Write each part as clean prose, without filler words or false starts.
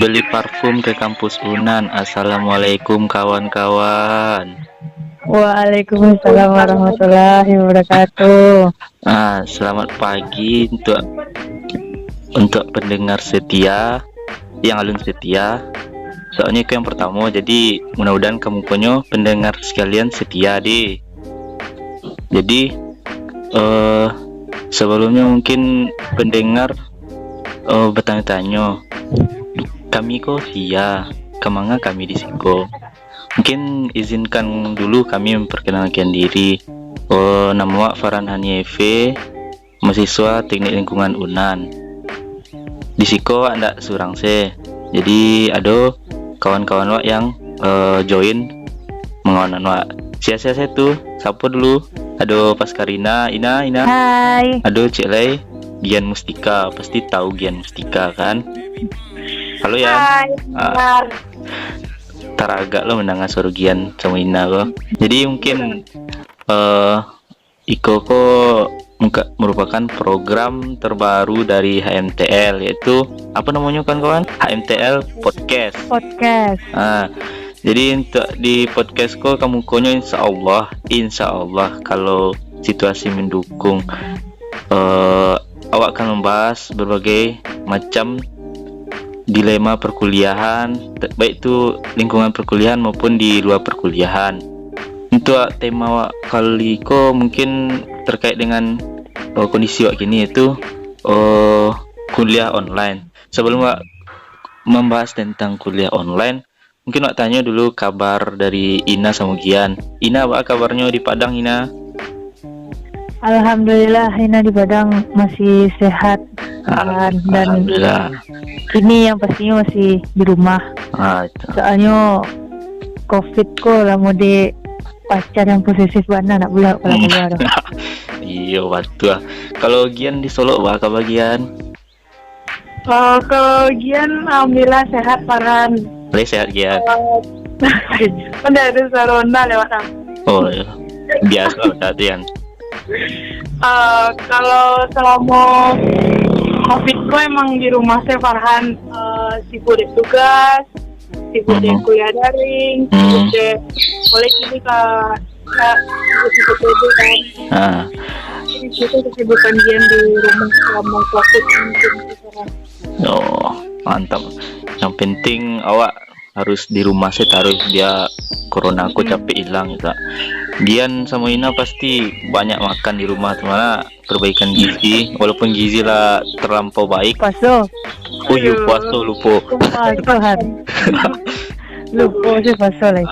beli parfum ke kampus Unan. Assalamualaikum kawan-kawan. Waalaikumsalam warahmatullahi wabarakatuh. Selamat pagi untuk pendengar setia yang alun setia. Soalnya itu yang pertama, jadi mudah-mudahan kamu punya pendengar sekalian setia deh. Jadi sebelumnya mungkin pendengar bertanya-tanya, kami kok sia, kemana kami di Siko? Mungkin izinkan dulu kami memperkenalkan diri. Nama Farhan Hanyefe, mahasiswa Teknik Lingkungan Unan. Di Siko anda surang se. Jadi ada kawan-kawan wak yang join mengawanan wak. Sia-sia tuh, siapa dulu? Ada Paskarina, Ina. Hai. Ada Cik Lei, Gian Mustika. Pasti tahu Gian Mustika kan? Halo ya. Hai. Agak lo mendengar suara Gian sama Ina lo. Jadi mungkin Iko merupakan program terbaru dari HMTL, yaitu apa namanya kawan-kawan? HMTL Podcast. Jadi untuk di podcastku kamu konyo insya Allah kalau situasi mendukung, awak akan membahas berbagai macam dilema perkuliahan, baik itu lingkungan perkuliahan maupun di luar perkuliahan. Untuk tema kali ko mungkin terkait dengan kondisi wak kini, yaitu kuliah online. Sebelum wak membahas tentang kuliah online, mungkin wak tanya dulu kabar dari Ina sama Gian. Ina, apa kabarnya di Padang, Ina? Alhamdulillah, Ina di Padang masih sehat dan Alhamdulillah. ini yang pastinya masih di rumah. Itu. Soalnya COVID ko lah mode pacar yang posesif mana nak pula kalau keluar. Iya betul. Kalau Gian di Solo apa kabar Gian? Kalau Gian alhamdulillah sehat Farhan. Sehat Gian. Udah ada sarona lewat apa? Oh iya. Biasa latihan. Kalau selama COVID gue emang di rumah saya Farhan, sibuk di tugas, sibuk di kuliah daring, sibuk di oleh ini sibuk itu kan. Itu kesibukan Gian di rumah selama COVID mungkin. Oh mantap. Yang penting awak harus di rumah sih, taruh dia corona aku capek hilang gitu. Gian sama Ina pasti banyak makan di rumah, mana perbaikan gizi, walaupun gizi lah terlampau baik. Paso. Oh iya puasa lupa. Lupa sih paso lagi.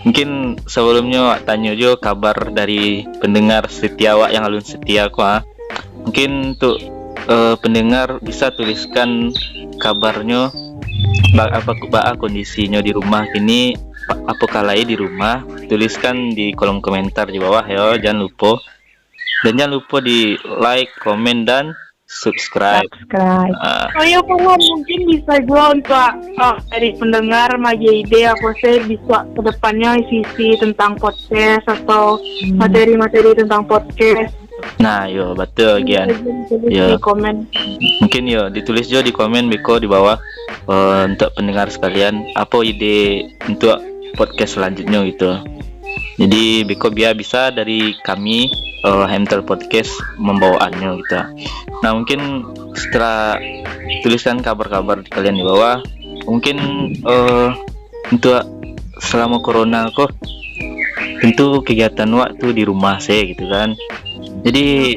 Mungkin sebelumnya tanya juga kabar dari pendengar setia wak yang alun setia aku. Mungkin untuk pendengar bisa tuliskan kabarnya, apa kondisinya di rumah kini, apa kalai di rumah, tuliskan di kolom komentar di bawah ya, jangan lupa. Dan jangan lupa di like, komen, dan subscribe. Oh iya Farhan, mungkin bisa juga untuk dari pendengar magi ide apa sih bisa kedepannya sisi tentang podcast atau materi-materi tentang podcast. Nah yo betul Gian. Di komen. Mungkin yo ditulis juga di komen Beko di bawah, untuk pendengar sekalian apa ide untuk podcast selanjutnya gitu. Jadi Beko biar bisa dari kami HMTL Podcast membawaannya gitu. Nah mungkin setelah tuliskan kabar-kabar kalian di bawah, mungkin untuk selama corona kok tentu kegiatan waktu di rumah saya gitu kan. Jadi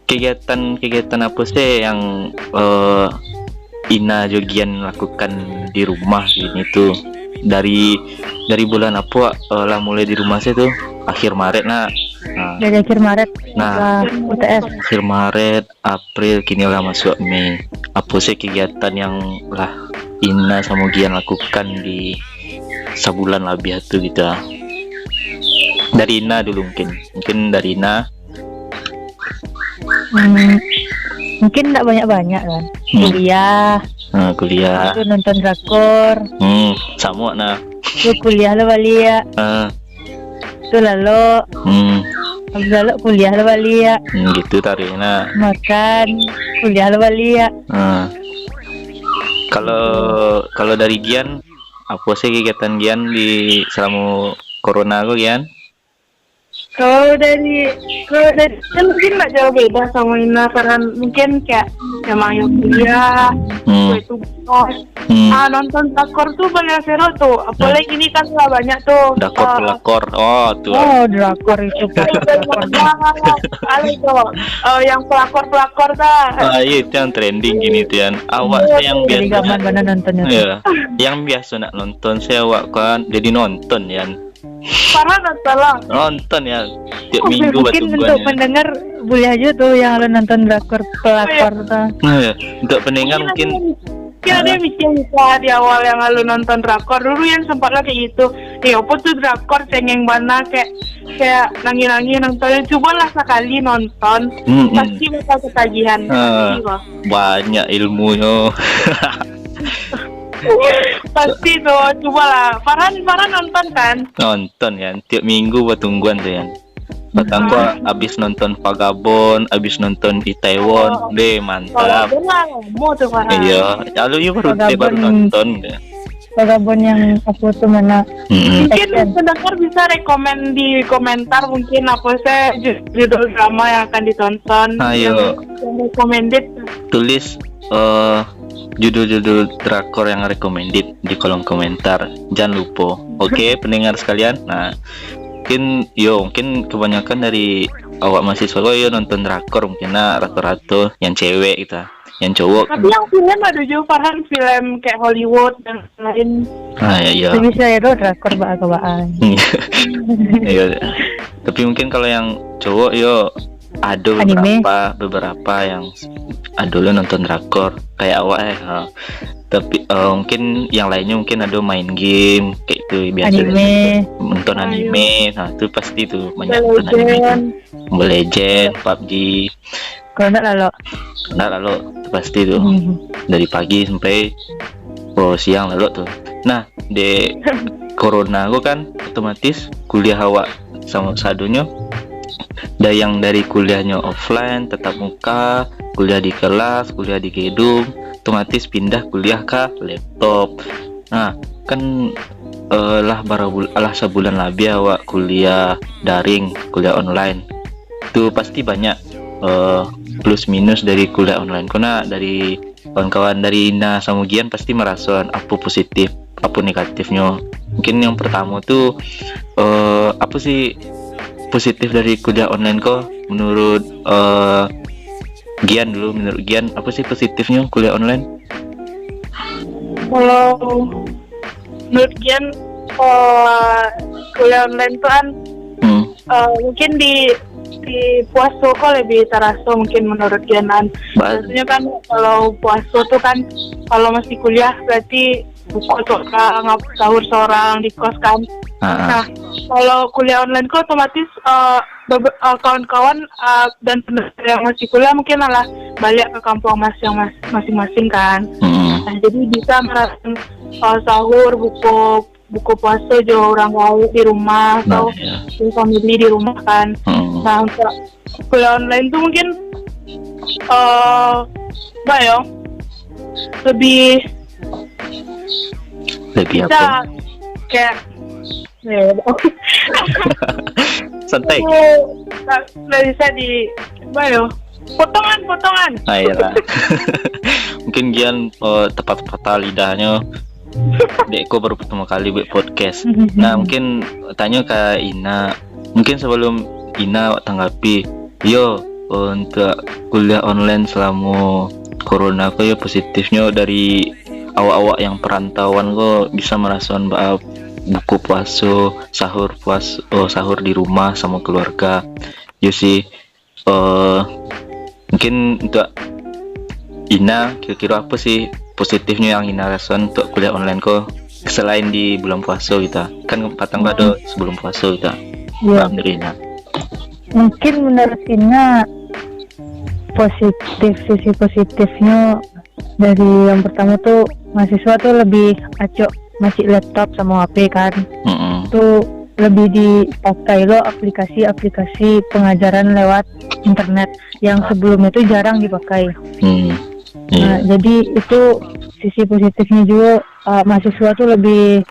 kegiatan apa sih yang Ina Jogian lakukan di rumah ini tuh dari bulan apa lah mulai di rumah saya tuh akhir Maret Dari akhir Maret. UTS. Akhir Maret, April, kini lah masuk Mei. Apa sih kegiatan yang lah Ina sama Gian lakukan di sebulan lebih itu gitu. Dari Ina dulu mungkin dari Ina. Mungkin tidak banyak-banyak kan. Kuliah. Itu nonton drakor. Sama Itu kuliah lah balik ya. Itu lalu. Habis lalu kuliah lah balik ya. Gitu tariknya. Makan, kuliah lah balik ya. Kalau dari Gian, apa sih kegiatan Gian di selama corona kok Gian? Kalau dari kan mungkin nggak jauh beda sama Ina, karena mungkin kayak emang yang kuliah, itu nonton drakor tuh banyak seru tuh, apalagi ini kan lah banyak tuh. Drakor, tuh. Oh, drakor itu. Ada tuh, yang pelakor dah. Iya itu yang trending gini tuh Yan. Awak saya yang Jadi biasa. gaman mana nontonnya? Iya, yang biasa nak nonton saya awak kan jadi nonton Yan. Parah nggak salah. Nonton ya tiap minggu Mungkin untuk pendengar boleh aja tuh yang lo nonton drakor pelakor tuh. Nah, untuk pendengar mungkin ada yang bikin di awal yang lalu nonton drakor dulu yang sempat lah kayak gitu. Apa tuh drakor cengeng mana kayak nangis nontonnya. Cobalah sekali nonton, pasti bakal ketagihan. Banyak ilmunya. Pasti tuh, cobalah. Farhan nonton kan? Nonton ya, tiap minggu buat tungguan tuh ya. Batang gua abis nonton Vagabond, abis nonton Itaewon, deh mantap. Mau tuh Farhan. Iya, lalu baru nonton. Vagabond yang aku tuh mana? Mungkin pendengar bisa rekomen di komentar mungkin apa saya judul drama yang akan ditonton. Ayo. Yang recommended. Tulis judul-judul drakor yang recommended di kolom komentar. Jangan lupa. Oke, pendengar sekalian. Nah, mungkin kebanyakan dari awak mahasiswa nonton drakor mungkin rata-rata yang cewek gitu. Yang cowok. Tapi yang film ada juga Farhan, film kayak Hollywood dan lain. Iya. Bisa ya drakor baan. Iya. Tapi mungkin kalau yang cowok ada beberapa yang dulu nonton drakor kayak awak tapi mungkin yang lainnya mungkin ada main game kayak itu biasa nonton anime. Nah itu pasti tuh banyak nonton anime, Mobile Legend, PUBG. Kalau enggak lalu itu pasti tuh dari pagi sampai siang lalu tuh. Nah di corona gua kan otomatis kuliah awak sama sadunya. Yang dari kuliahnya offline tetap muka, kuliah di kelas, kuliah di gedung, otomatis pindah kuliah ke laptop. Nah kan sebulan lebih awak kuliah daring, kuliah online. Itu pasti banyak plus minus dari kuliah online. Karena dari kawan-kawan dari Ina sama Gian pasti merasakan apa positif, apa negatifnya. Mungkin yang pertama tuh apa sih positif dari kuliah online kok menurut Gian dulu. Menurut Gian apa sih positifnya kuliah online? Kalau menurut Gian kuliah online tuh kan mungkin di puasa kok lebih terasa mungkin menurut Gian. Maksudnya kan kalau puasa tuh kan kalau masih kuliah berarti buka seorang, sahur seorang di kos kan. Nah, kalau kuliah online kok otomatis kawan-kawan dan pendengar yang masih kuliah mungkin malah balik ke kampung masing-masing kan. Nah, jadi bisa merasakan sahur, buku puasa jauh orang lain di rumah atau di family di rumah kan. Nah, untuk kuliah online tuh mungkin lebih bisa apa? Kayak santai. Nggak bisa di potongan. Ayolah. Mungkin Gian tepat kata lidahnya. Deko baru pertama kali buat podcast. Nah mungkin tanya ke Ina. Mungkin sebelum Ina tanggapi, untuk kuliah online selama corona kok positifnya dari awak-awak yang perantauan kok bisa merasakan buku puasa, sahur di rumah sama keluarga. Sih mungkin untuk Ina kira-kira apa sih positifnya yang Ina rasakan untuk kuliah online kok selain di bulan puasa kita kan patang ada sebelum puasa kita. Alhamdulillah. Mungkin menurut Ina sisi positifnya dari yang pertama tuh mahasiswa tuh lebih acok masih laptop sama HP kan. Tuh lebih dipakai aplikasi pengajaran lewat internet yang sebelumnya itu jarang dipakai. Nah, jadi itu sisi positifnya juga mahasiswa tuh lebih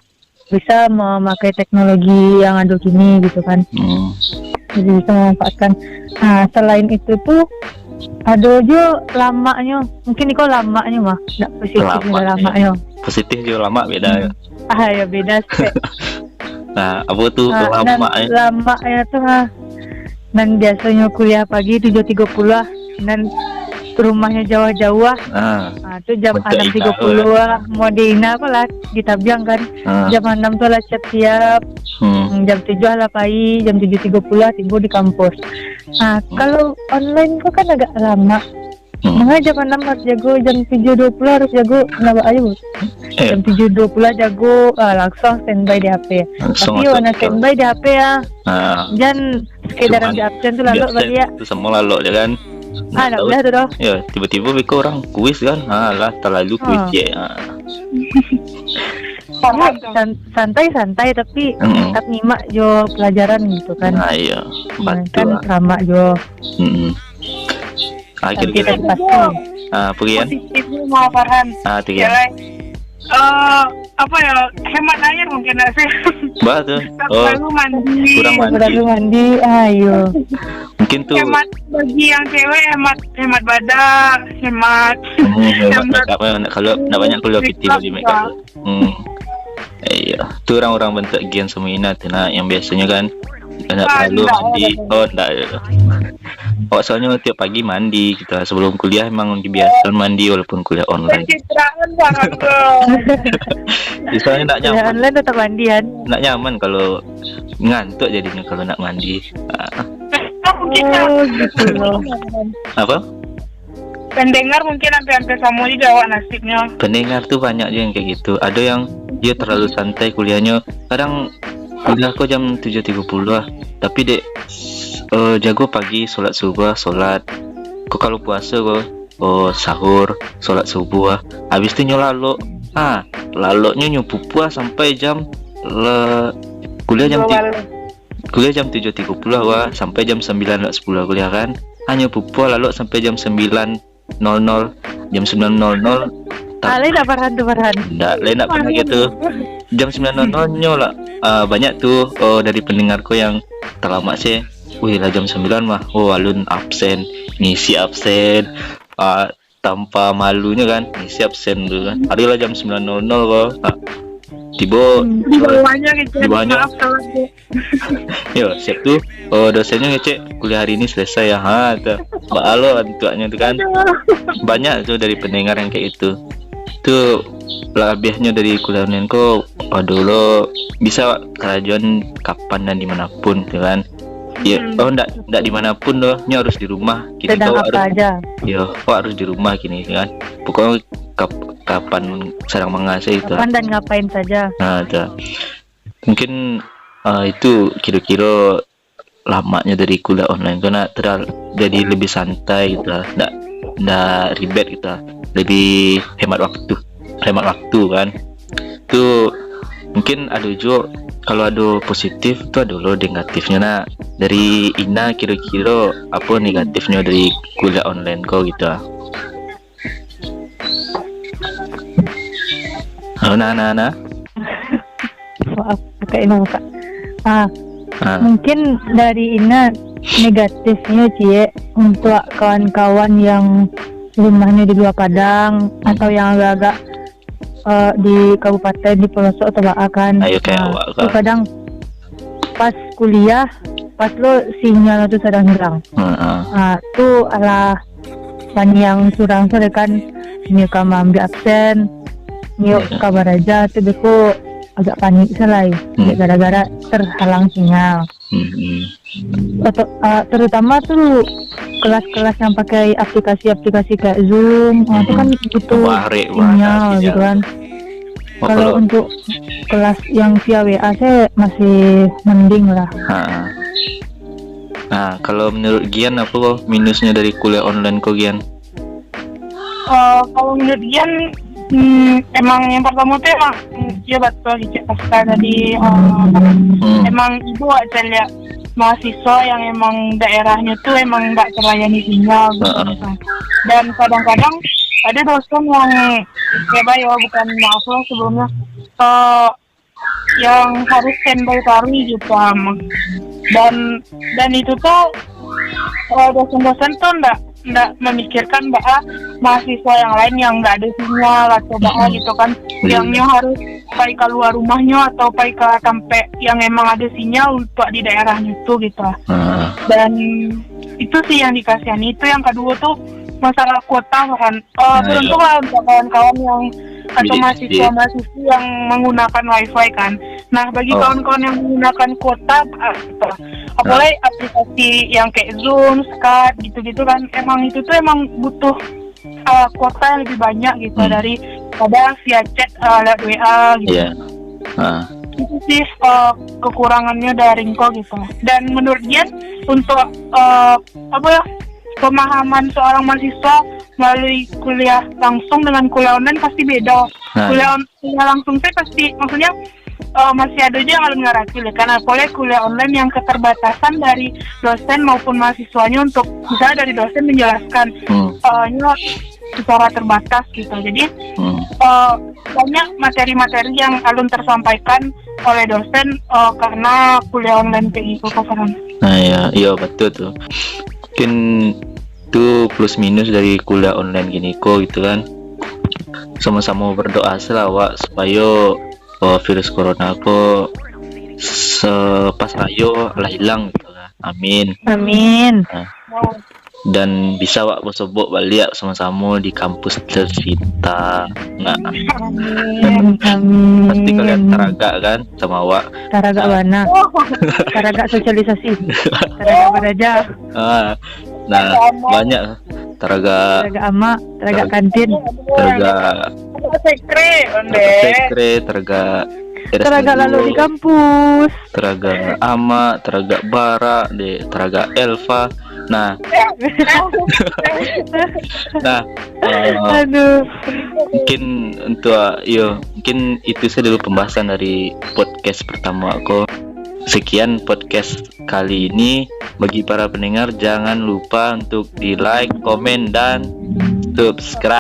bisa memakai teknologi yang ada kini gitu kan. Jadi bisa memanfaatkan. Nah selain itu tuh ada juga lamanya, mungkin kok lamanya mah nggak positif juga lamanya. Positif juga lama beda. Ya beda sih. Nah apa tuh lamanya? Lamanya tuh dan biasanya kuliah pagi 7.30 dan rumahnya jauh-jauh itu jam 6.30 mau diina apa lah kita bilang kan jam 6 tuh lah siap-siap jam 7 lah pagi jam 7.30 tiba di kampus. Nah kalau online kok kan agak lama. Nah jam 6 harus jago, jam 7.20 harus jago, kenapa ayo jam 7.20 jago langsung standby di HP. Tapi warna standby di HP ya jangan sekedar di absen tuh lalu bagi ya itu semua lalu ya kan. Nggak boleh tuh doh. Ya tiba-tiba mereka orang kuis kan lah terlalu kuis ya. Santai tapi tetap nyimak jo pelajaran gitu kan. Nah iya kan sama jo akhirnya pergian positifnya mau Farhan apa ya hemat air mungkin nggak sih betul kurang mandi ayo mungkin tuh hemat bagi yang cewek hemat badan hemat kalau nggak banyak keluar piti bagi mereka iya tuh orang-orang bentuk gen semua ini nah yang biasanya kan nggak terlalu mandi enggak soalnya tiap pagi mandi kita sebelum kuliah emang dibiasakan mandi walaupun kuliah online. Pencitraan banget soalnya nggak nyaman. Online tetap mandian. Nggak nyaman kalau ngantuk jadinya kalau nak mandi. Gitu loh. Apa? Pendengar mungkin hampir sama juga nasibnya. Pendengar tuh banyak juga yang kayak gitu. Ada yang dia terlalu santai kuliahnya. Kadang kuliah kok jam 7.30 lah. Tapi dek jago pagi sholat subuh kok kalau puasa kok sahur sholat subuh habis itu nyolalo laloknya nyupupua sampai jam kuliah jam 7.30 sampai jam 9.10 kuliah kan hanya pupua lalu sampai jam 9.00 jam 9.00 lain tak Farhan lain tak pernah gitu jam 9.00 nyola banyak tuh dari pendengarku yang terlama sih. Wih lah jam 9 mah, alun absen, ngisi absen, tanpa malunya kan, ngisi absen dulu kan. Ada lah jam 9.00 kok, tiba di bawahnya gitu. Di bawahnya, yo siap tuh, dosennya ngecek kuliah hari ini selesai ya, mbak alo tuanya tuh kan, banyak tuh dari pendengar yang kayak itu. Tuh lebihnya dari kuliah online kok, dulu bisa kerajaan kapan dan dimanapun, tuh kan. Ya, enggak dimanapun loh, ini harus di rumah. Kita sedang apa harus, aja? Yo, harus di rumah gini kan. Pokoknya kapan sedang mengasih itu. Kapan dan ngapain saja. Nah, mungkin itu kira-kira lamanya dari kuliah online karena jadi lebih santai gitu, enggak ribet gitu, lebih hemat waktu kan. Itu mungkin ada juga. Kalau ada positif itu ada lo negatifnya. Nah dari Ina kira-kira apa negatifnya dari kuliah online kau gitu? Nah. Maaf, pakai Kak. Mungkin dari Ina negatifnya Cie untuk kawan-kawan yang rumahnya di luar Padang atau yang agak di kabupaten di pelosok atau akan kadang pas kuliah pas lo sinyal itu sedang hilang tuh ala pan yang curang sore kan ini kamu ambil absen yuk kabar aja tuh beku agak panik selai gara-gara terhalang sinyal terutama tuh kelas-kelas yang pakai aplikasi-aplikasi kayak Zoom itu kan itu sinyal gitu kan. Kalau untuk kelas yang via WA saya masih mending lah. Nah kalau menurut Gian apa minusnya dari kuliah online kok Gian? Kalau menurut Gian emang yang pertama tuh emang ya betul dicek pasca tadi emang ibu aja lihat mahasiswa yang emang daerahnya tuh emang nggak terlayani sinyal gitu. Dan kadang-kadang ada dosen yang bukan maaf lah sebelumnya, yang harus standby tari gitu, dan itu tuh dosen-dosen tuh nggak memikirkan mahasiswa yang lain yang nggak ada sinyal atau gitu kan, yangnya harus pai keluar rumahnya atau pai ke sampai yang emang ada sinyal untuk di daerahnya tuh gitu. Dan itu sih yang dikasihani. Itu yang kedua tuh masalah kuota kan. Beruntung lah untuk kawan-kawan yang atau mahasiswa-mahasiswa yang menggunakan wifi kan. Nah, bagi kawan-kawan yang menggunakan kuota, apalagi aplikasi yang kayak Zoom, Skype gitu-gitu kan, emang itu tuh emang butuh kuota yang lebih banyak gitu daripada via chat lewat WA gitu. Itu sih kekurangannya dari Ringko gitu. Dan menurut dia untuk pemahaman seorang mahasiswa melalui kuliah langsung dengan kuliah online pasti beda. Kuliah langsung sih pasti, maksudnya masih ada aja yang alun ngarati karena apalagi kuliah online yang keterbatasan dari dosen maupun mahasiswanya untuk misalnya dari dosen menjelaskan secara terbatas gitu. Jadi banyak materi-materi yang alun tersampaikan oleh dosen karena kuliah online kayak gitu kan. Nah iya betul tuh. Mungkin itu plus minus dari kuliah online gini kok gitu kan. Sama-sama berdoa selawat supaya virus corona kok sepas ayo lah hilang gitu kan. Amin. Nah, dan bisa wak bosobok balik sama-sama di kampus tercinta. Nah, pasti kalian taraga kan sama wak. Taraga mana? Taraga sosialisasi. Taraga beraja. Nah, banyak taraga ama, taraga kantin, taraga sekre, taraga lalu di kampus, taraga ama, taraga bara, taraga elva. Nah, mungkin mungkin itu saja dulu pembahasan dari podcast pertama aku. Sekian podcast kali ini. Bagi para pendengar, jangan lupa untuk di like, komen, dan subscribe.